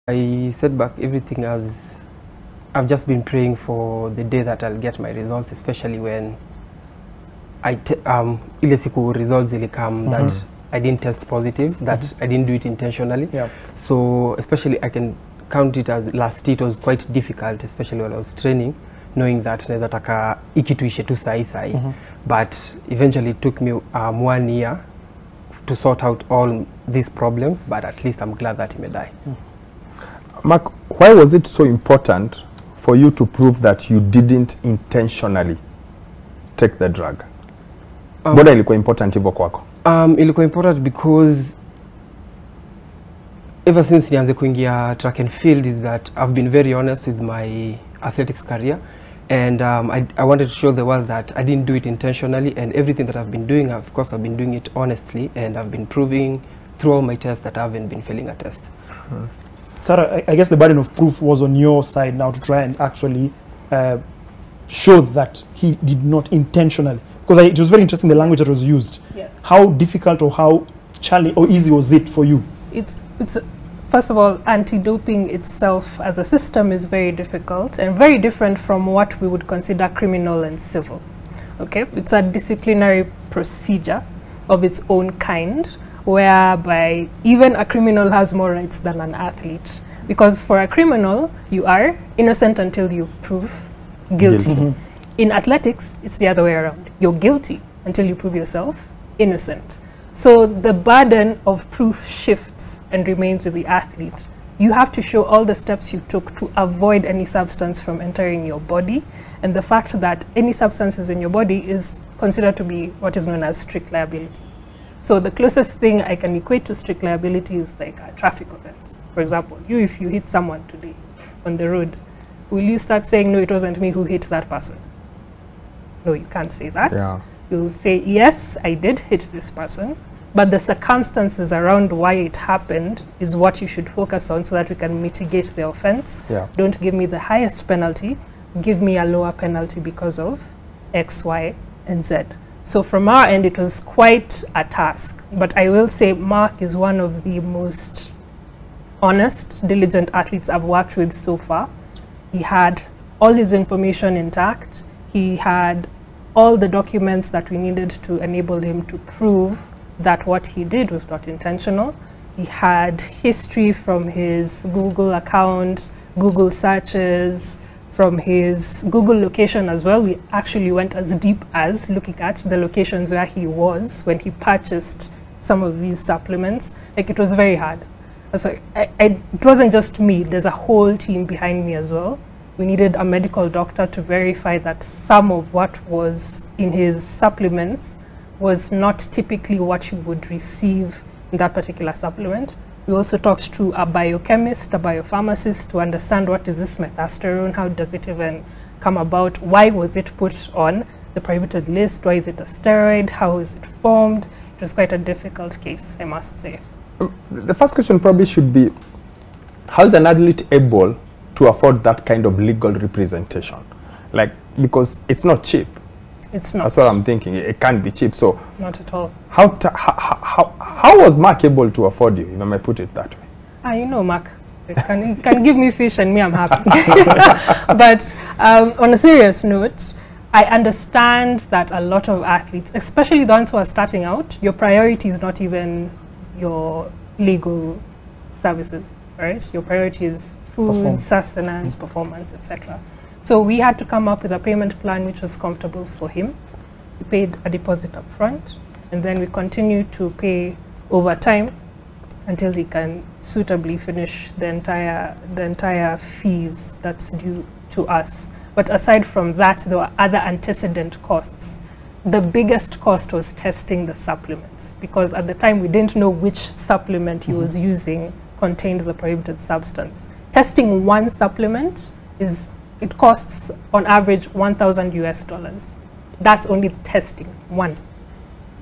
I set back everything as I've just been praying for the day that I'll get my results, especially when ile siku results will come that I didn't test positive, that I didn't do it intentionally. Yeah. So especially I can count it as last it was quite difficult, especially when I was training, knowing that naweza taka ikituishe tu sai. But eventually it took me 1 year to sort out all these problems, but at least I'm glad that he may die. Mark, why was it so important for you to prove that you didn't intentionally take the drug? Mbona ilikuwa important hivyo kwako? Ilikuwa important because ever since nianze kuingia track and field is that I've been very honest with my athletics career, and I wanted to show the world that I didn't do it intentionally, and everything that I've been doing, of course I've been doing it honestly, and I've been proving through all my tests that I haven't been failing a test. Sarah, I guess the burden of proof was on your side now to try and actually show that he did not intentionally. Because it was very interesting the language that was used. Yes. How difficult or how challenging or easy was it for you? It's first of all, anti-doping itself as a system is very difficult and very different from what we would consider criminal and civil. Okay, it's a disciplinary procedure of its own kind, whereby even a criminal has more rights than an athlete. Because for a criminal, you are innocent until you prove guilty. In athletics, it's the other way around. You're guilty until you prove yourself innocent. So the burden of proof shifts and remains with the athlete. You have to show all the steps you took to avoid any substance from entering your body, and the fact that any substances in your body is considered to be what is known as strict liability. So the closest thing I can equate to strict liability is like a traffic offense. For example, if you hit someone today on the road, will you start saying, no, it wasn't me who hit that person? No, you can't say that. Yeah. You'll say, yes, I did hit this person, but the circumstances around why it happened is what you should focus on so that we can mitigate the offense. Yeah. Don't give me the highest penalty, give me a lower penalty because of X, Y, and Z. So from our end, it was quite a task. But I will say Mark is one of the most honest, diligent athletes I've worked with so far. He had all his information intact. He had all the documents that we needed to enable him to prove that what he did was not intentional. He had history from his Google account, Google searches, from his Google location as well. We actually went as deep as looking at the locations where he was when he purchased some of these supplements. Like, it was very hard. So it wasn't just me, there's a whole team behind me as well. We needed a medical doctor to verify that some of what was in his supplements was not typically what you would receive in that particular supplement. We also talked to a biochemist, a biopharmacist, to understand what is this methasterone, how does it even come about, why was it put on the prohibited list, why is it a steroid, how is it formed. It was quite a difficult case, I must say. The first question probably should be, how is an athlete able to afford that kind of legal representation? Like, because it's not cheap. It's not. That's what I'm thinking. It can't be cheap. So not at all. How was Mark able to afford you, if I may put it that way? You know, Mark, you can give me fish and me, I'm happy. But on a serious note, I understand that a lot of athletes, especially the ones who are starting out, your priority is not even your legal services, right? Your priority is food, sustenance, performance, etc. So we had to come up with a payment plan which was comfortable for him. We paid a deposit up front, and then we continued to pay over time until he can suitably finish the entire fees that's due to us. But aside from that, there were other antecedent costs. The biggest cost was testing the supplements, because at the time we didn't know which supplement he was using contained the prohibited substance. Testing one supplement it costs on average $1,000 US. That's only testing one.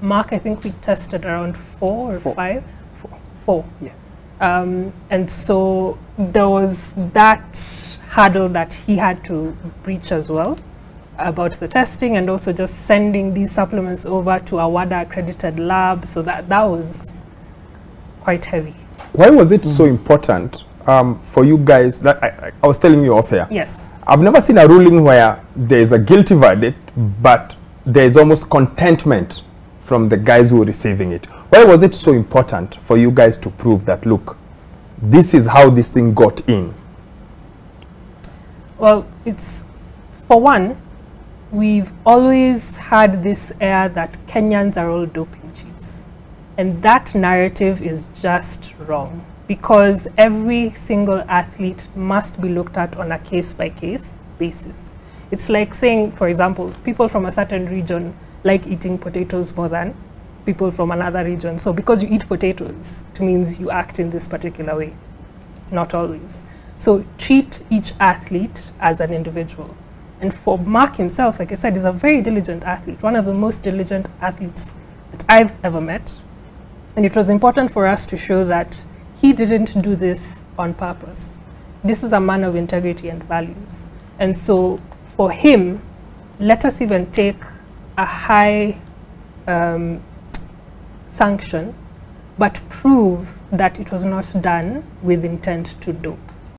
Mark, I think we tested around four or five. Four. Yeah. And so there was that hurdle that he had to breach as well about the testing, and also just sending these supplements over to a WADA accredited lab. So that was quite heavy. Why was it so important for you guys, that I was telling you off air. Yes. I've never seen a ruling where there is a guilty verdict, but there is almost contentment from the guys who are receiving it. Why was it so important for you guys to prove that, look, this is how this thing got in? Well, it's, for one, we've always had this air that Kenyans are all doping cheats. And that narrative is just wrong, because every single athlete must be looked at on a case-by-case basis. It's like saying, for example, people from a certain region like eating potatoes more than people from another region. So because you eat potatoes, it means you act in this particular way. Not always. So treat each athlete as an individual. And for Mark himself, like I said, he's a very diligent athlete, one of the most diligent athletes that I've ever met. And it was important for us to show that he didn't do this on purpose. This is a man of integrity and values. And so for him, let us even take a high sanction, but prove that it was not done with intent to dope.